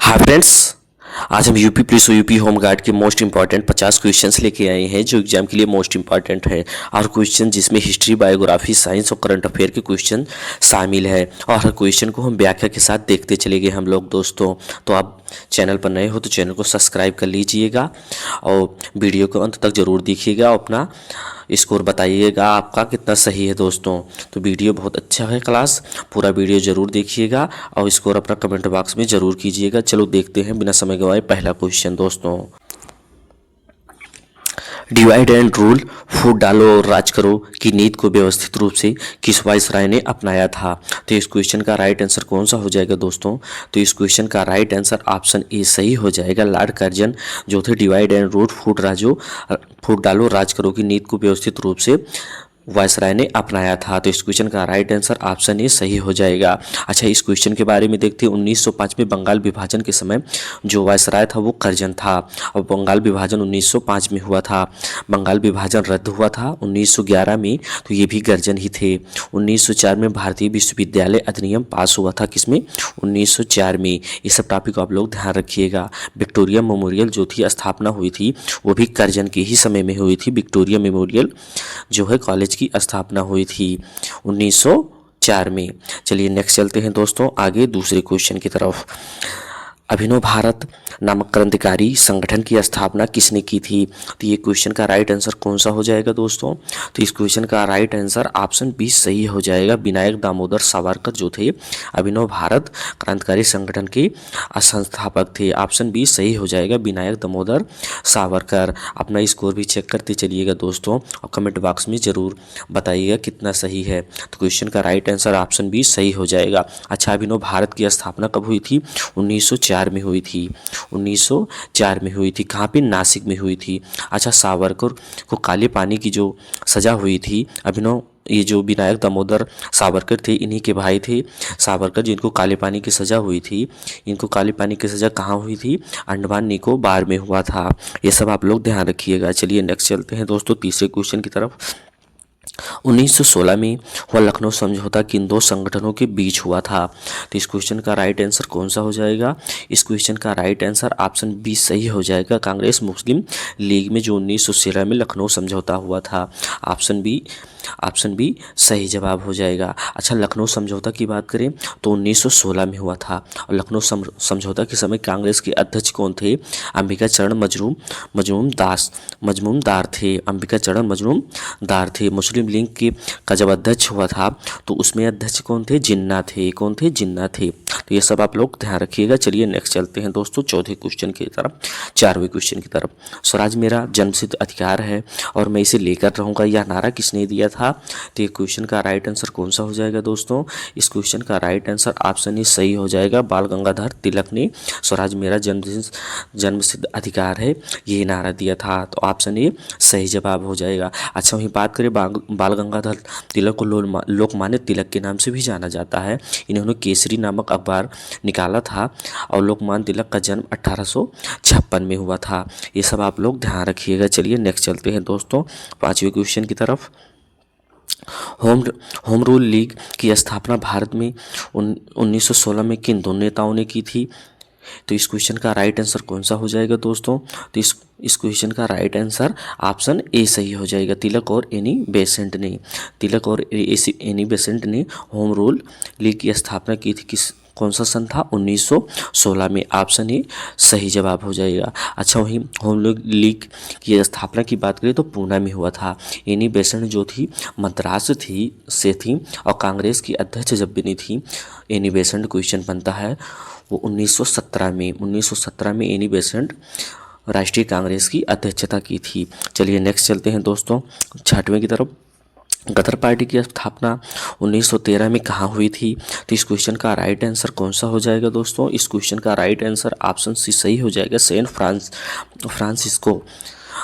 हाँ फ्रेंड्स, आज हम यूपी पुलिस और यूपी होम गार्ड के मोस्ट इंपॉर्टेंट 50 क्वेश्चंस लेके आए हैं जो एग्जाम के लिए मोस्ट इंपॉर्टेंट है। और क्वेश्चन जिसमें हिस्ट्री, बायोग्राफी, साइंस और करंट अफेयर के क्वेश्चन शामिल है और हर क्वेश्चन को हम व्याख्या के साथ देखते चलेंगे हम लोग दोस्तों। तो आप चैनल पर नए हो तो चैनल को सब्सक्राइब कर लीजिएगा और वीडियो को अंत तक जरूर देखिएगा। अपना स्कोर बताइएगा आपका कितना सही है दोस्तों। तो वीडियो बहुत अच्छा है क्लास, पूरा वीडियो ज़रूर देखिएगा और स्कोर अपना कमेंट बॉक्स में ज़रूर कीजिएगा। चलो देखते हैं बिना समय गंवाए पहला क्वेश्चन दोस्तों। डिवाइड एंड रूल, फूट डालो और राज करो की नीति को व्यवस्थित रूप से किस वाइसराय ने अपनाया था? तो इस क्वेश्चन का राइट आंसर कौन सा हो जाएगा दोस्तों? तो इस क्वेश्चन का राइट आंसर ऑप्शन ए सही हो जाएगा। लॉर्ड कर्जन जो थे डिवाइड एंड रूल, फूट डालो राज करो की नीति को व्यवस्थित रूप से वायसराय ने अपनाया था। तो इस क्वेश्चन का राइट आंसर ऑप्शन ए सही हो जाएगा। अच्छा, इस क्वेश्चन के बारे में देखते हैं। 1905 में बंगाल विभाजन के समय जो वायसराय था वो कर्जन था और बंगाल विभाजन 1905 में हुआ था। बंगाल विभाजन रद्द हुआ था 1911 में, तो ये भी गर्जन ही थे। 1904 में भारतीय विश्वविद्यालय अधिनियम पास हुआ था, किसमें? 1904 में। ये सब टॉपिक आप लोग ध्यान रखिएगा। विक्टोरिया मेमोरियल जो थी स्थापना हुई थी वो भी कर्जन के ही समय में हुई थी। विक्टोरिया मेमोरियल जो है कॉलेज की स्थापना हुई थी 1904 में। चलिए नेक्स्ट चलते हैं दोस्तों आगे दूसरे क्वेश्चन की तरफ। अभिनव भारत नामक क्रांतिकारी संगठन की स्थापना किसने की थी? तो ये क्वेश्चन का राइट आंसर कौन सा हो जाएगा दोस्तों? तो इस क्वेश्चन का राइट आंसर ऑप्शन बी सही हो जाएगा। विनायक दामोदर सावरकर जो थे अभिनव भारत क्रांतिकारी संगठन के संस्थापक थे। ऑप्शन बी सही हो जाएगा, विनायक दामोदर सावरकर। अपना स्कोर भी चेक करते चलिएगा दोस्तों और कमेंट बॉक्स में ज़रूर बताइएगा कितना सही है। तो क्वेश्चन का राइट आंसर ऑप्शन बी सही हो जाएगा। अच्छा, अभिनव भारत की स्थापना कब हुई थी? 1904 में हुई थी। 1904 में हुई थी। कहाँ पे? नासिक में हुई थी। अच्छा, सावरकर को काले पानी की जो सज़ा हुई थी, अभिनव ये जो विनायक दामोदर सावरकर थे इन्हीं के भाई थे सावरकर, जिनको काले पानी की सज़ा हुई थी। इनको काले पानी की सज़ा कहाँ हुई थी? अंडमान निकोबार में हुआ था। ये सब आप लोग ध्यान रखिएगा। चलिए नेक्स्ट चलते हैं दोस्तों तीसरे क्वेश्चन की तरफ। 1916 में हुआ लखनऊ समझौता किन दो संगठनों के बीच हुआ था? तो इस क्वेश्चन का राइट आंसर कौन सा हो जाएगा? इस क्वेश्चन का राइट आंसर ऑप्शन बी सही हो जाएगा। कांग्रेस मुस्लिम लीग में जो 1916 में लखनऊ समझौता हुआ था। ऑप्शन बी सही जवाब हो जाएगा। अच्छा, लखनऊ समझौता की बात करें तो 1916 में हुआ था और लखनऊ समझौता के समय कांग्रेस के अध्यक्ष कौन थे? अंबिका चरण मजमूमदार थे। अंबिका चरण मजमूमदार थे। मुस्लिम लीग के का जब अध्यक्ष हुआ था तो उसमें अध्यक्ष कौन थे? जिन्ना थे। कौन थे? जिन्ना थे। तो ये सब आप लोग ध्यान रखिएगा। चलिए नेक्स्ट चलते हैं दोस्तों चौथे क्वेश्चन की तरफ, चारवें क्वेश्चन की तरफ। स्वराज मेरा जन्मसिद्ध अधिकार है और मैं इसे लेकर रहूँगा, यह नारा किसने दिया था? तो ये क्वेश्चन का राइट आंसर कौन सा हो जाएगा दोस्तों? इस क्वेश्चन का राइट आंसर ऑप्शन ए सही हो जाएगा। बाल गंगाधर तिलक ने स्वराज मेरा जन्मसिद्ध अधिकार है ये नारा दिया था। तो ऑप्शन ए सही जवाब हो जाएगा। अच्छा, वहीं बात करें बाल गंगाधर तिलक को लोकमान्य तिलक के नाम से भी जाना जाता है। इन्होंने केसरी नामक अखबार निकाला था और लोकमान्य तिलक का जन्म 1856 में हुआ था। ये सब आप लोग ध्यान रखिएगा। चलिए नेक्स्ट चलते हैं दोस्तों पांचवें क्वेश्चन की तरफ। होम रूल लीग की स्थापना भारत में 1916 में किन दो नेताओं ने की थी? तो इस क्वेश्चन का राइट आंसर कौन सा हो जाएगा दोस्तों? तो इस क्वेश्चन का राइट आंसर ऑप्शन ए सही हो जाएगा। तिलक और एनी बेसेंट ने होम रूल लीग की स्थापना की थी। कौन सा सन था? 1916 में। ऑप्शन ए सही जवाब हो जाएगा। अच्छा, वहीं होम लीग की स्थापना की बात करें तो पूना में हुआ था। एनी बेसेंट जो थी मद्रास से थी और कांग्रेस की अध्यक्ष जब बनी थी एनी बेसेंट, क्वेश्चन बनता है वो 1917 में एनी बेसेंट राष्ट्रीय कांग्रेस की अध्यक्षता की थी। चलिए नेक्स्ट चलते हैं दोस्तों छठवें की तरफ। गदर पार्टी की स्थापना 1913 में कहाँ हुई थी? तो इस क्वेश्चन का राइट आंसर कौन सा हो जाएगा दोस्तों? इस क्वेश्चन का राइट आंसर ऑप्शन सी सही हो जाएगा। Saint Francisco.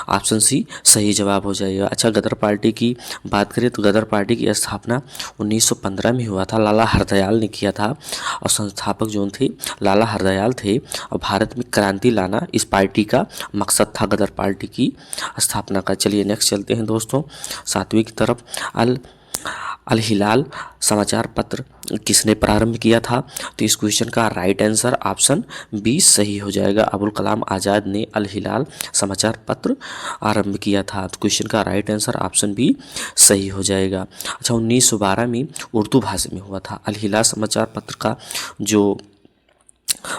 ऑप्शन सी सही जवाब हो जाएगा। अच्छा, गदर पार्टी की बात करें तो गदर पार्टी की स्थापना 1915 में हुआ था। लाला हरदयाल ने किया था और संस्थापक जो थे लाला हरदयाल थे और भारत में क्रांति लाना इस पार्टी का मकसद था, गदर पार्टी की स्थापना का। चलिए नेक्स्ट चलते हैं दोस्तों सातवीं की तरफ। अल हिलाल समाचार पत्र किसने प्रारंभ किया था? तो इस क्वेश्चन का राइट आंसर ऑप्शन बी सही हो जाएगा। अबुल कलाम आज़ाद ने अल हिलाल समाचार पत्र आरंभ किया था। तो क्वेश्चन का राइट आंसर ऑप्शन बी सही हो जाएगा। अच्छा, 1912 में उर्दू भाषा में हुआ था। अल हिलाल समाचार पत्र का जो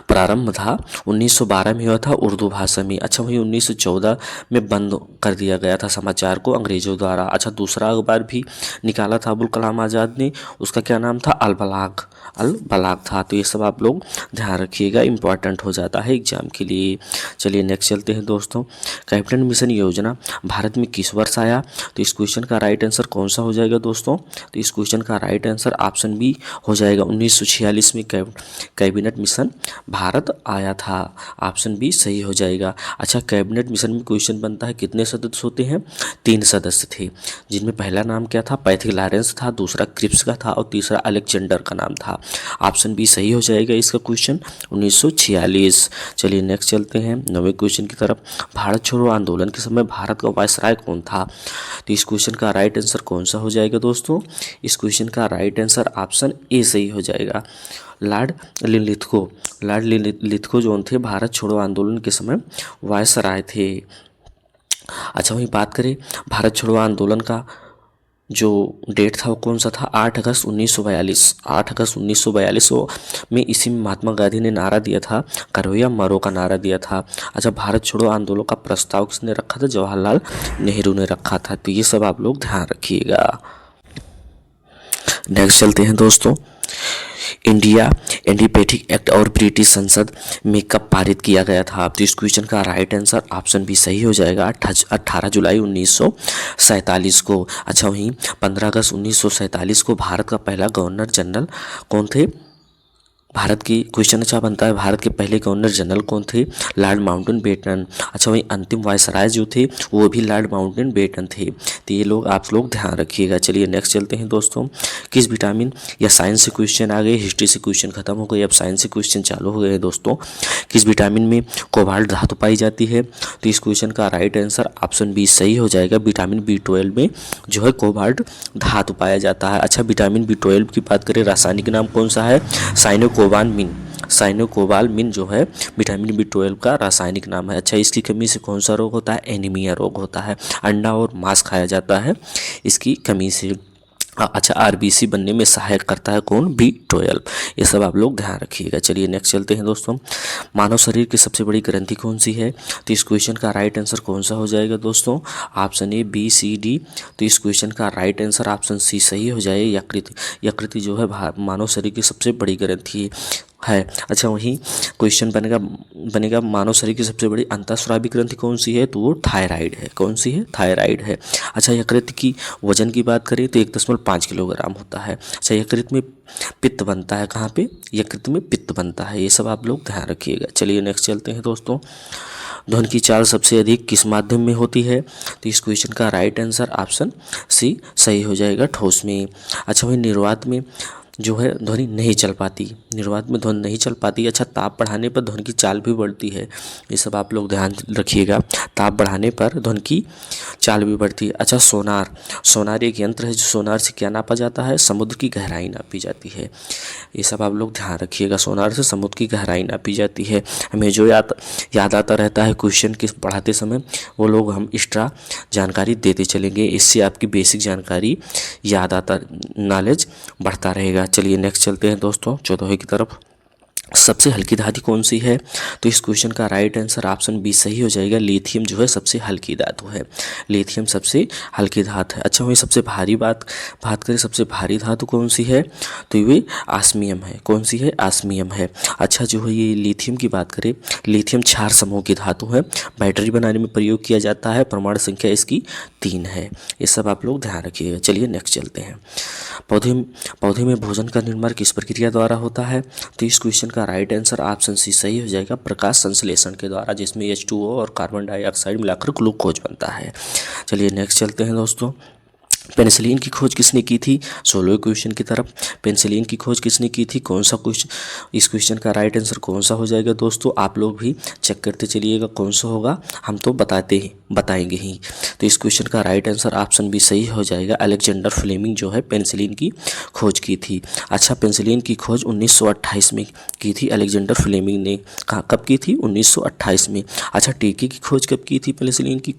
प्रारंभ था 1912 में हुआ था उर्दू भाषा में। अच्छा, वही 1914 में बंद कर दिया गया था समाचार को अंग्रेज़ों द्वारा। अच्छा, दूसरा अखबार भी निकाला था अबुल कलाम आज़ाद ने, उसका क्या नाम था? अल बलाग। अल बलाग था। तो ये सब आप लोग ध्यान रखिएगा, इंपॉर्टेंट हो जाता है एग्जाम के लिए। चलिए नेक्स्ट चलते हैं दोस्तों। कैप्टन मिशन योजना भारत में किस वर्ष आया? तो इस क्वेश्चन का राइट आंसर कौन सा हो जाएगा दोस्तों? तो इस क्वेश्चन का राइट आंसर ऑप्शन बी हो जाएगा। 1946 में कैबिनेट मिशन भारत आया था। ऑप्शन बी सही हो जाएगा। अच्छा, कैबिनेट मिशन में क्वेश्चन बनता है कितने सदस्य होते हैं? 3 सदस्य थे, जिनमें पहला नाम क्या था? पैथिक लॉरेंस था, दूसरा क्रिप्स का था और तीसरा अलेक्जेंडर का नाम था। ऑप्शन बी सही हो जाएगा इसका क्वेश्चन 1946। चलिए नेक्स्ट चलते हैं 9वें क्वेश्चन की तरफ। भारत छोड़ो आंदोलन के समय भारत का वायसराय कौन था? तो इस क्वेश्चन का राइट आंसर कौन सा हो जाएगा दोस्तों? इस क्वेश्चन का राइट आंसर ऑप्शन ए सही हो जाएगा। लॉर्ड लिथगो जो थे भारत छोड़ो आंदोलन के समय वायसराय थे। अच्छा, वहीं बात करें भारत छोड़ो आंदोलन का जो डेट था वो कौन सा था? 8 अगस्त 1942। 8 अगस्त 1942 में इसी में महात्मा गांधी ने नारा दिया था, करो या मरो का नारा दिया था। अच्छा, भारत छोड़ो आंदोलन का प्रस्ताव किसने रखा था? जवाहरलाल नेहरू ने रखा था। तो ये सब आप लोग ध्यान रखिएगा। नेक्स्ट चलते हैं दोस्तों। इंडिया एंटीपैथिक एक्ट और ब्रिटिश संसद में कब पारित किया गया था? तो इस क्वेश्चन का राइट आंसर ऑप्शन बी सही हो जाएगा। 18 जुलाई 1947 को। अच्छा, वहीं 15 अगस्त 1947 को भारत का पहला गवर्नर जनरल कौन थे? भारत की क्वेश्चन अच्छा बनता है, भारत के पहले गवर्नर जनरल कौन थे? Lord Mountbatten. अच्छा, वहीं अंतिम वायसराय जो थे वो भी लॉर्ड माउंटबेटन थे। तो ये लोग आप लोग ध्यान रखिएगा। चलिए नेक्स्ट चलते हैं दोस्तों। किस विटामिन या साइंस से क्वेश्चन आ गए, हिस्ट्री से क्वेश्चन खत्म हो गए, अब साइंस से क्वेश्चन चालू हो गए हैं दोस्तों। किस विटामिन में कोबाल्ट धातु पाई जाती है? तो इस क्वेश्चन का राइट आंसर ऑप्शन बी सही हो जाएगा। विटामिन B12 में जो है कोबाल्ट धातु पाया जाता है। अच्छा, विटामिन B12 की बात करें, रासायनिक नाम कौन सा है? साइनोकोबालामिन जो है विटामिन B12 का रासायनिक नाम है। अच्छा, इसकी कमी से कौन सा रोग होता है? एनीमिया रोग होता है। अंडा और मांस खाया जाता है इसकी कमी से। अच्छा, RBC बनने में सहायक करता है कौन? B12। ये सब आप लोग ध्यान रखिएगा। चलिए नेक्स्ट चलते हैं दोस्तों। मानव शरीर की सबसे बड़ी ग्रंथि कौन सी है? तो इस क्वेश्चन का राइट आंसर कौन सा हो जाएगा दोस्तों? Option A, B, C, D. तो इस क्वेश्चन का राइट आंसर ऑप्शन सी सही हो जाए। यकृत जो है मानव शरीर की सबसे बड़ी ग्रंथि है। अच्छा, वहीं क्वेश्चन बनेगा मानव शरीर की सबसे बड़ी अंतःस्रावी ग्रंथि कौन सी है? तो वो थायराइड है। कौन सी है? थायराइड है। अच्छा, यकृत की वजन की बात करें तो 1.5 किलोग्राम होता है। अच्छा, यकृत में पित्त बनता है कहाँ पे? यकृत में पित्त बनता है। ये सब आप लोग ध्यान रखिएगा। चलिए नेक्स्ट चलते हैं दोस्तों। ध्वनि की चाल सबसे अधिक किस माध्यम में होती है? तो इस क्वेश्चन का राइट आंसर ऑप्शन सी सही हो जाएगा, ठोस में। अच्छा, वही निर्वात में जो है ध्वनि नहीं चल पाती, निर्वात में ध्वनि नहीं चल पाती। अच्छा, ताप बढ़ाने पर ध्वनि की चाल भी बढ़ती है। ये सब आप लोग ध्यान रखिएगा, ताप बढ़ाने पर ध्वनि की चाल भी बढ़ती है। अच्छा, सोनार एक यंत्र है जो सोनार से क्या नापा जाता है? समुद्र की गहराई नापी जाती है। ये सब आप लोग ध्यान रखिएगा, सोनार से समुद्र की गहराई नापी जाती है। हमें जो याद आता रहता है क्वेश्चन के पढ़ाते समय, वो लोग हम एक्स्ट्रा जानकारी देते चलेंगे। इससे आपकी बेसिक जानकारी याद आता, नॉलेज बढ़ता रहेगा। चलिए नेक्स्ट चलते हैं दोस्तों 14वीं की तरफ। सबसे हल्की धातु कौन सी है? तो इस क्वेश्चन का राइट आंसर ऑप्शन बी सही हो जाएगा। लिथियम जो है सबसे हल्की धातु है। लिथियम सबसे हल्की धातु है। अच्छा, वही सबसे भारी बात करें, सबसे भारी धातु कौन सी है? तो ये ऑस्मियम है। कौन सी है? ऑस्मियम है। अच्छा, जो है ये लिथियम की बात करें, लिथियम क्षार समूह की धातु है। बैटरी बनाने में प्रयोग किया जाता है। परमाणु संख्या इसकी 3 है। ये सब आप लोग ध्यान रखिएगा। चलिए नेक्स्ट चलते हैं। पौधे में भोजन का निर्माण किस प्रक्रिया द्वारा होता है? तो इस क्वेश्चन का राइट आंसर ऑप्शन सी सही हो जाएगा, प्रकाश संश्लेषण के द्वारा, जिसमें H2O और कार्बन डाइऑक्साइड मिलाकर ग्लूकोज बनता है। चलिए नेक्स्ट चलते हैं दोस्तों। पेनिसिलिन की खोज किसने की थी? 16वें क्वेश्चन की तरफ, पेनिसिलिन की खोज किसने की थी? कौन सा क्वेश्चन, इस क्वेश्चन का राइट आंसर कौन सा हो जाएगा दोस्तों? आप लोग भी चेक करते चलिएगा कौन सा होगा, हम तो बताएंगे ही। तो इस क्वेश्चन का राइट आंसर ऑप्शन बी सही हो जाएगा। अलेक्जेंडर फ्लेमिंग जो है पेनिसिलिन की खोज की थी। अच्छा, पेनिसिलिन की खोज 1928 में की थी अलेक्जेंडर फ्लेमिंग ने। कब की थी? 1928 में। अच्छा, टीके की खोज कब की थी पेनिसिलिन की?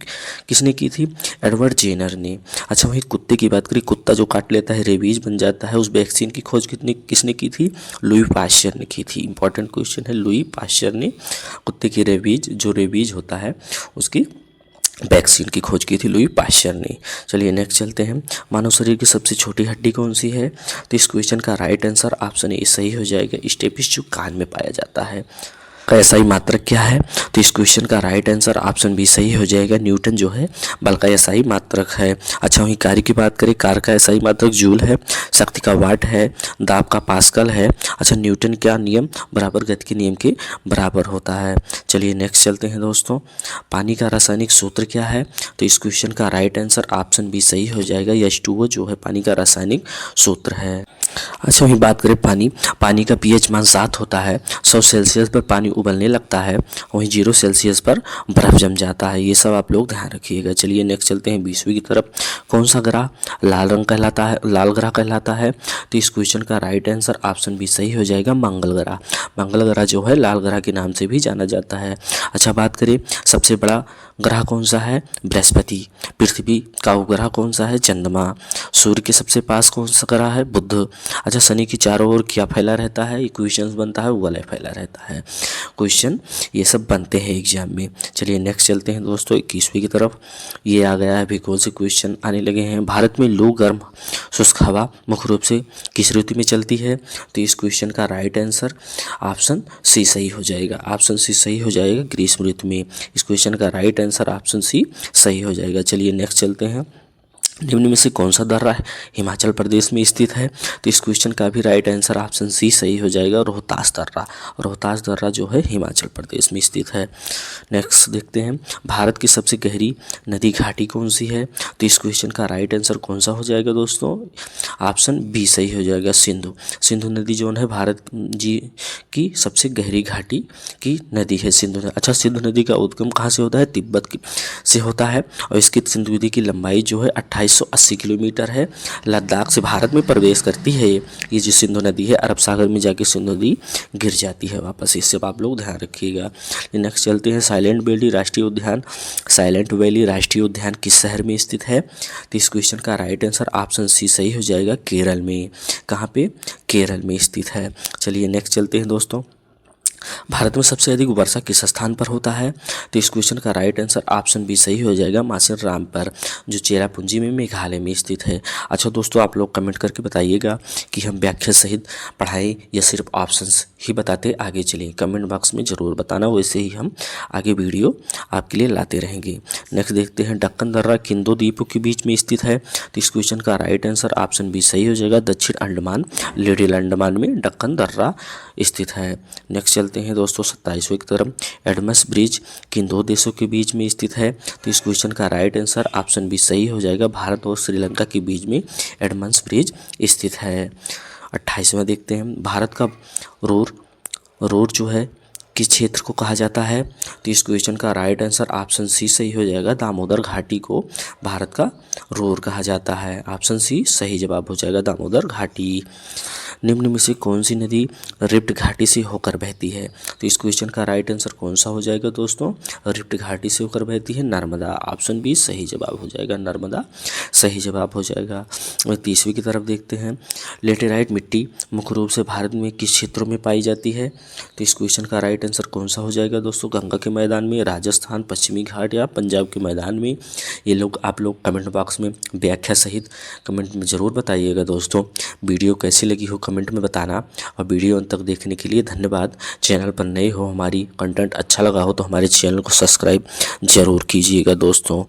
किसने की थी? एडवर्ड जेनर ने। अच्छा, वही कुत्ते की बात करें, कुत्ता जो काट लेता है रेबीज बन जाता है, उस वैक्सीन की खोज किसने की थी? लुई पाश्चर ने की थी। इंपॉर्टेंट क्वेश्चन है, लुई पाश्चर ने कुत्ते की रेबीज होता है उसकी वैक्सीन की खोज की थी लुई पाश्चर ने। चलिए नेक्स्ट चलते हैं। मानव शरीर की सबसे छोटी हड्डी कौन सी है? तो इस क्वेश्चन का राइट आंसर ऑप्शन ए सही हो जाएगा। स्टेपिस जो कान में पाया जाता है। का एसआई मात्रक क्या है? तो इस क्वेश्चन का राइट आंसर ऑप्शन बी सही हो जाएगा। न्यूटन जो है बल का एसआई मात्रक है। अच्छा, वहीं कार्य की बात करें, कार्य का एसआई मात्रक जूल है, शक्ति का वाट है, दाब का पास्कल है। अच्छा, न्यूटन क्या नियम बराबर गति के नियम के बराबर होता है। चलिए नेक्स्ट चलते हैं दोस्तों। पानी का रासायनिक सूत्र क्या है? तो इस क्वेश्चन का राइट आंसर ऑप्शन बी सही हो जाएगा। H2O जो है पानी का रासायनिक सूत्र है। अच्छा, वहीं बात करें पानी का पीएच मान 7 होता है। 100 सेल्सियस पर पानी उबलने लगता है, वहीं 0 सेल्सियस पर बर्फ जम जाता है। ये सब आप लोग ध्यान रखिएगा। चलिए नेक्स्ट चलते हैं 20वीं की तरफ। कौन सा ग्रह लाल ग्रह कहलाता है? तो इस क्वेश्चन का राइट आंसर ऑप्शन बी सही हो जाएगा। मंगल ग्रह। मंगल ग्रह जो है लाल ग्रह के नाम से भी जाना जाता है। अच्छा, बात करें सबसे बड़ा ग्रह कौन सा है? बृहस्पति। पृथ्वी का उपग्रह कौन सा है? चंद्रमा। सूर्य के सबसे पास कौन सा ग्रह है? बुध। अच्छा, शनि की चारों ओर क्या फैला रहता है? ये क्वेश्चन बनता है, वलय फैला रहता है। क्वेश्चन ये सब बनते हैं एग्जाम में। चलिए नेक्स्ट चलते हैं दोस्तों 21वीं की तरफ। ये आ गया है, अभी कौन से क्वेश्चन आने लगे हैं। भारत में लू गर्म शुष्क हवा मुख्य रूप से किस ऋतु में चलती है? तो इस क्वेश्चन का राइट आंसर ऑप्शन सी सही हो जाएगा। ऑप्शन सी सही हो जाएगा, ग्रीष्म ऋतु में। इस क्वेश्चन का राइट आंसर ऑप्शन सी सही हो जाएगा। चलिए नेक्स्ट चलते हैं। निम्न में से कौन सा दर्रा हिमाचल प्रदेश में स्थित है? तो इस क्वेश्चन का भी राइट आंसर ऑप्शन सी सही हो जाएगा। रोहतास दर्रा जो है हिमाचल प्रदेश में स्थित है। नेक्स्ट देखते हैं, भारत की सबसे गहरी नदी घाटी कौन सी है? तो इस क्वेश्चन का राइट आंसर कौन सा हो जाएगा दोस्तों? ऑप्शन बी सही हो जाएगा, सिंधु नदी जो है भारत जी की सबसे गहरी घाटी की नदी है सिंधु नदी। अच्छा, सिंधु नदी का उद्गम कहाँ से होता है? तिब्बत से होता है, और इसकी सिंधु नदी की लंबाई जो है 2880 किलोमीटर है। लद्दाख से भारत में प्रवेश करती है ये जो सिंधु नदी है, अरब सागर में जाके सिंधु नदी गिर जाती है वापस। इससे आप लोग ध्यान रखिएगा। नेक्स्ट चलते हैं, साइलेंट वैली राष्ट्रीय उद्यान किस शहर में स्थित है? तो इस क्वेश्चन का राइट आंसर ऑप्शन सी सही हो जाएगा, केरल में। कहाँ पे? केरल में स्थित है। चलिए नेक्स्ट चलते हैं दोस्तों। भारत में सबसे अधिक वर्षा किस स्थान पर होता है? तो इस क्वेश्चन का राइट आंसर ऑप्शन बी सही हो जाएगा, मासिन राम पर, जो चेरापूंजी में मेघालय में स्थित है। अच्छा दोस्तों, आप लोग कमेंट करके बताइएगा कि हम व्याख्या सहित पढ़ाएं या सिर्फ ऑप्शंस ही बताते आगे चलें। कमेंट बॉक्स में ज़रूर बताना, वैसे ही हम आगे वीडियो आपके लिए लाते रहेंगे। नेक्स्ट देखते हैं, दक्कन दर्रा किन दो द्वीपों के बीच में स्थित है? तो इस क्वेश्चन का राइट आंसर ऑप्शन बी सही हो जाएगा, दक्षिण अंडमान लिटिल अंडमान में दक्कन दर्रा स्थित है। नेक्स्ट चलते हैं दोस्तों 27वें की तरफ। एडमस ब्रिज किन दो देशों के बीच में स्थित है? तो इस क्वेश्चन का राइट आंसर ऑप्शन बी सही हो जाएगा, भारत और श्रीलंका के बीच में एडमस ब्रिज स्थित है। 28वां देखते हैं, भारत का रोर जो है किस क्षेत्र को कहा जाता है? तो इस क्वेश्चन का राइट आंसर ऑप्शन सी सही हो जाएगा, दामोदर घाटी को भारत का रोर कहा जाता है। ऑप्शन सी सही जवाब हो जाएगा, दामोदर घाटी। निम्न में से कौन सी नदी रिफ्ट घाटी से होकर बहती है? तो इस क्वेश्चन का राइट आंसर कौन सा हो जाएगा दोस्तों? रिफ्ट घाटी से होकर बहती है नर्मदा। ऑप्शन बी सही जवाब हो जाएगा, नर्मदा सही जवाब हो जाएगा। 30वीं की तरफ देखते हैं, लेटेराइट मिट्टी मुख्य रूप से भारत में किस क्षेत्रों में पाई जाती है? तो इस क्वेश्चन का राइट आंसर कौन सा हो जाएगा दोस्तों? गंगा के मैदान में, राजस्थान, पश्चिमी घाट या पंजाब के मैदान में? ये लोग आप लोग कमेंट बॉक्स में व्याख्या सहित कमेंट में ज़रूर बताइएगा दोस्तों। वीडियो कैसी लगी हो कमेंट में बताना, और वीडियो अंत तक देखने के लिए धन्यवाद। चैनल पर नए हो, हमारी कंटेंट अच्छा लगा हो तो हमारे चैनल को सब्सक्राइब जरूर कीजिएगा दोस्तों।